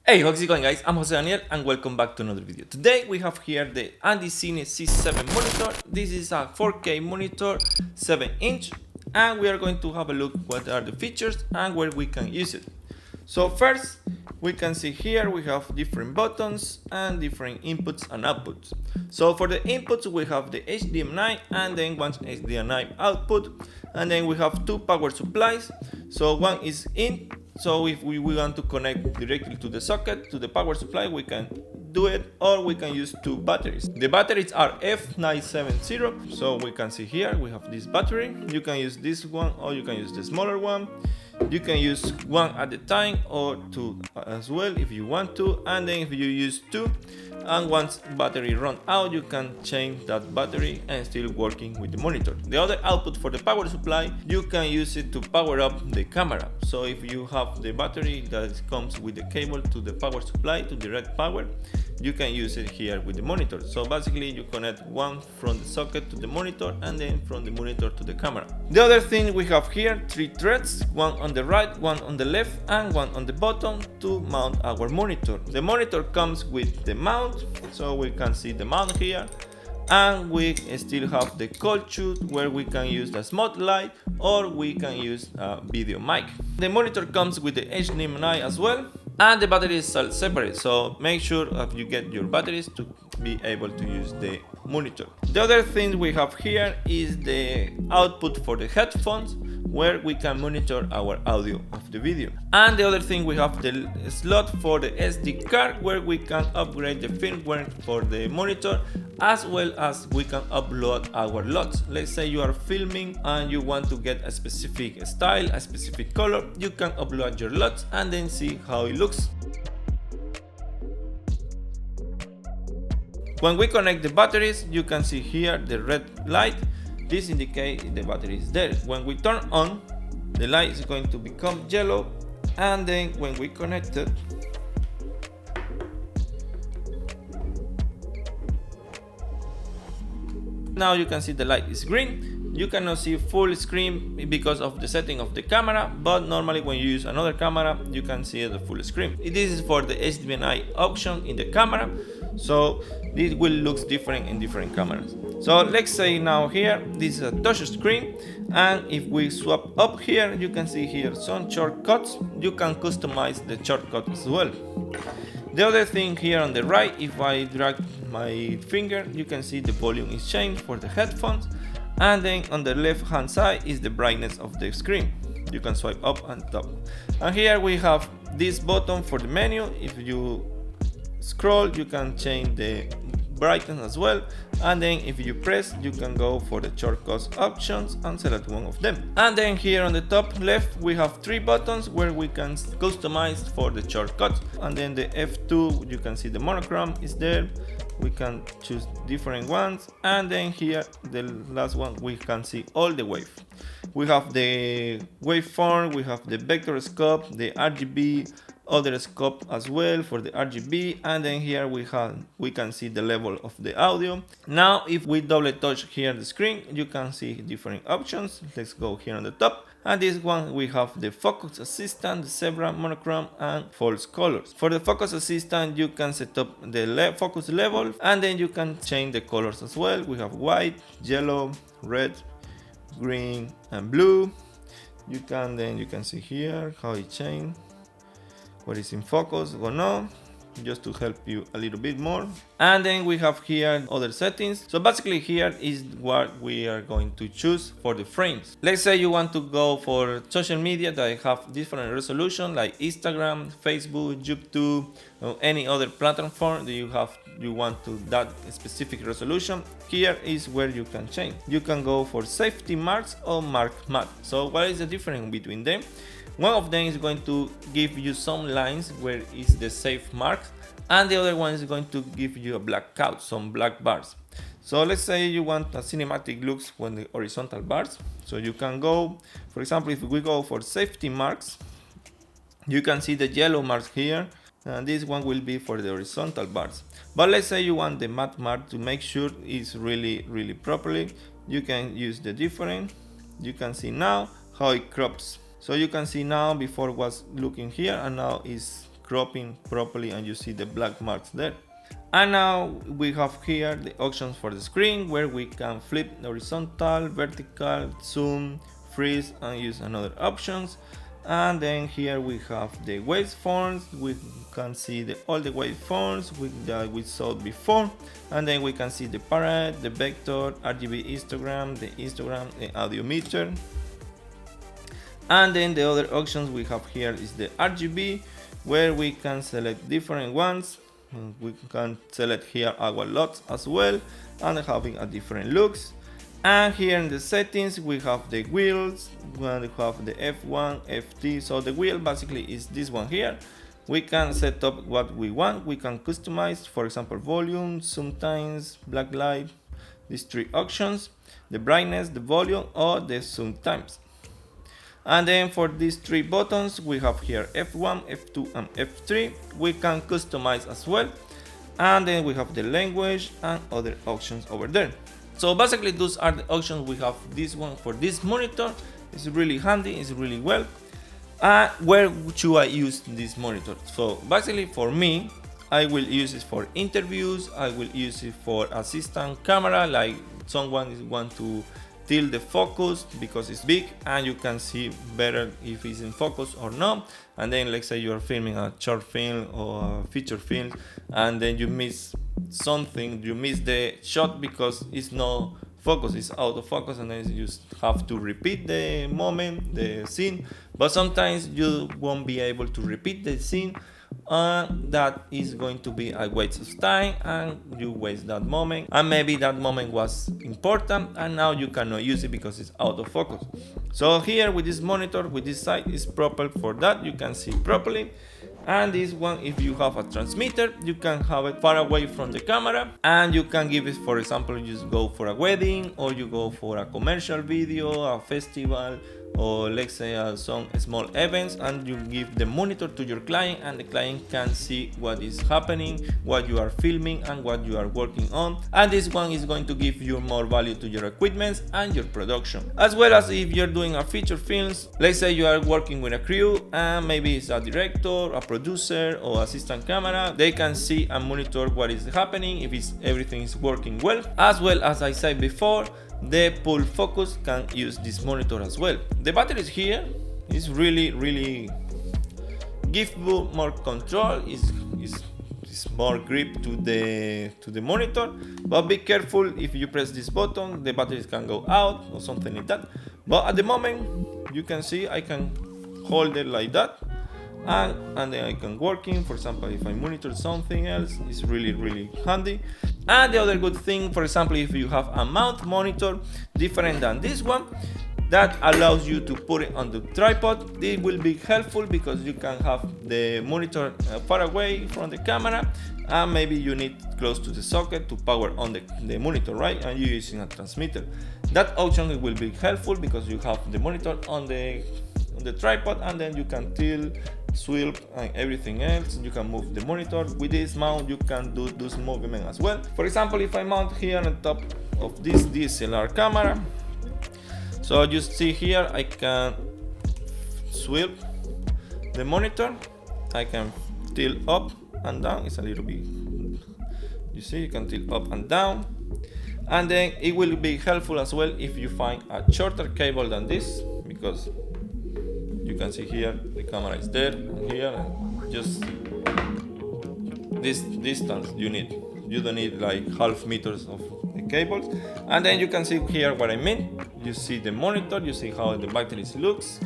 Hey, how's it going, guys? I'm Jose Daniel and welcome back to another video. Today we have here the AndyCine C7 monitor. This is a 4K monitor, 7-inch, and we are going to have a look what are the features and where we can use it. So first, we can see here we have different buttons and different inputs and outputs. So for the inputs we have the HDMI and then one HDMI output, and then we have two power supplies. So one is in, so if we want to connect directly to the socket, to the power supply, we can do it, or we can use two batteries. The batteries are F970, so we can see here we have this battery. You can use this one or you can use the smaller one. You can use one at a time or two as well if you want to, and then if you use two and once battery run out, you can change that battery and still working with the monitor. The other output for the power supply, you can use it to power up the camera. So if you have the battery that comes with the cable to the power supply to direct power, you can use it here with the monitor. So basically you connect one from the socket to the monitor and then from the monitor to the camera. The other thing we have here, three threads, one on the right, one on the left and one on the bottom to mount our monitor. The monitor comes with the mount, so we can see the mount here, and we still have the cold shoot where we can use the spotlight or we can use a video mic. The monitor comes with the HDMI as well, and the battery is separate, so make sure that you get your batteries to be able to use the monitor. The other thing we have here is the output for the headphones, where we can monitor our audio of the video. And the other thing, we have the slot for the SD card, where we can upgrade the firmware for the monitor, as well as we can upload our LUTs. Let's say you are filming and you want to get a specific style, a specific color, you can upload your LUTs and then see how it looks. When we connect the batteries, you can see here the red light. This indicates the battery is there. When we turn on, the light is going to become yellow, and then when we connect it, now you can see the light is green. You cannot see full screen because of the setting of the camera, but normally when you use another camera, you can see the full screen. This is for the HDMI option in the camera, so this will look different in different cameras. So let's say now here, this is a touch screen, and if we swap up here, you can see here some shortcuts. You can customize the shortcuts as well. The other thing here on the right, if I drag my finger, you can see the volume is changed for the headphones, and then on the left hand side is the brightness of the screen. You can swipe up and top, and here we have this button for the menu. If you scroll, you can change the brightness as well, and then if you press, you can go for the shortcuts options and select one of them. And then here on the top left, we have three buttons where we can customize for the shortcuts, and then the F2, you can see the monochrome is there. We can choose different ones, and then here the last one, we can see all the wave. We have the waveform, we have the vector scope, the RGB, other scope as well for the RGB, and then here we can see the level of the audio. Now if we double touch here the screen, you can see different options. Let's go here on the top, and this one we have the focus assistant, the zebra, monochrome and false colors. For the focus assistant, you can set up the focus level, and then you can change the colors as well. We have white, yellow, red, green and blue. You can see here how it changed, what is in focus or no, just to help you a little bit more. And then we have here other settings. So basically here is what we are going to choose for the frames. Let's say you want to go for social media that have different resolution, like Instagram, Facebook, YouTube, or any other platform that you want to that specific resolution. Here is where you can change. You can go for safety marks or mark matte. So what is the difference between them? One of them is going to give you some lines where is the safe mark, and the other one is going to give you a blackout, some black bars. So let's say you want a cinematic looks when the horizontal bars. So you can go, for example, if we go for safety marks, you can see the yellow marks here, and this one will be for the horizontal bars. But let's say you want the matte mark to make sure it's really properly. You can use the different. You can see now how it crops. So you can see now, before was looking here and now is cropping properly, and you see the black marks there. And now we have here the options for the screen, where we can flip horizontal, vertical, zoom, freeze, and use another options. And then here we have the waveforms. We can see all the waveforms that we saw before, and then we can see the parent, the vector, RGB histogram, the audio meter. And then the other options we have here is the RGB, where we can select different ones. We can select here our lots as well, and having a different looks. And here in the settings we have the wheels, we have the F1, FT. So the wheel basically is this one here. We can set up what we want. We can customize, for example, volume, zoom times, black light, these three options, the brightness, the volume, or the zoom times. And then for these three buttons we have here F1, F2, and F3. We can customize as well. And then we have the language and other options over there. So basically those are the options we have. This one for this monitor is really handy, it's really well. Where should I use this monitor? So basically for me, I will use it for interviews. I will use it for assistant camera, like someone want to tilt the focus because it's big and you can see better if it's in focus or not. And then let's say you're filming a short film or a feature film, and then you miss something, you miss the shot because it's no focus, it's out of focus, and then you just have to repeat the moment, the scene. But sometimes you won't be able to repeat the scene, that is going to be a waste of time, and you waste that moment, and maybe that moment was important and now you cannot use it because it's out of focus. So here with this monitor, with this side, is proper for that. You can see properly. And this one, if you have a transmitter, you can have it far away from the camera, and you can give it, for example, you just go for a wedding, or you go for a commercial video, a festival, or let's say some small events, and you give the monitor to your client, and the client can see what is happening, what you are filming, and what you are working on. And this one is going to give you more value to your equipment and your production, as well as if you're doing a feature films. Let's say you are working with a crew, and maybe it's a director, a producer, or assistant camera. They can see and monitor what is happening, if everything is working well. As well as I said before, the pull focus can use this monitor as well. The batteries here is really give you more control, is more grip to the monitor, but be careful, if you press this button the batteries can go out or something like that. But at the moment you can see I can hold it like that, and then I can working. For example, if I monitor something else, it's really handy. And the other good thing, for example, if you have a mount monitor different than this one, that allows you to put it on the tripod. It will be helpful because you can have the monitor far away from the camera, and maybe you need close to the socket to power on the monitor, right? And you're using a transmitter. That option will be helpful because you have the monitor on the tripod, and then you can tilt, sweep, and everything else. You can move the monitor. With this mount you can do this movement as well. For example, if I mount here on top of this DSLR camera, so you see here I can sweep the monitor, I can tilt up and down. It's a little bit, you see, you can tilt up and down. And then it will be helpful as well if you find a shorter cable than this, because you can see here the camera is there and here, and just this distance you don't need like half meters of the cables. And then you can see here what I mean. You see the monitor, you see how the batteries looks,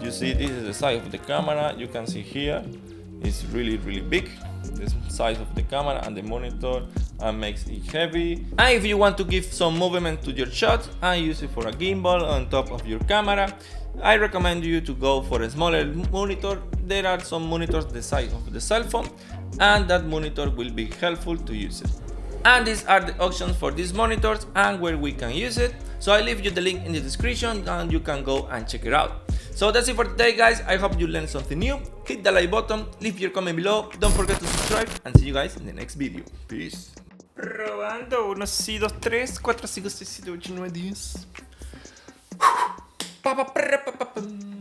you see this is the size of the camera. You can see here it's really big, the size of the camera and the monitor, and makes it heavy. And if you want to give some movement to your shot and use it for a gimbal on top of your camera, I recommend you to go for a smaller monitor. There are some monitors the size of the cell phone, and that monitor will be helpful to use it. And these are the options for these monitors and where we can use it. So I leave you the link in the description and you can go and check it out. So that's it for today, guys. I hope you learned something new. Hit the like button, leave your comment below, don't forget to subscribe, and see you guys in the next video. Peace. Probando 1, 2, 3, 4, 5, 6, 7, 8, 9, 10.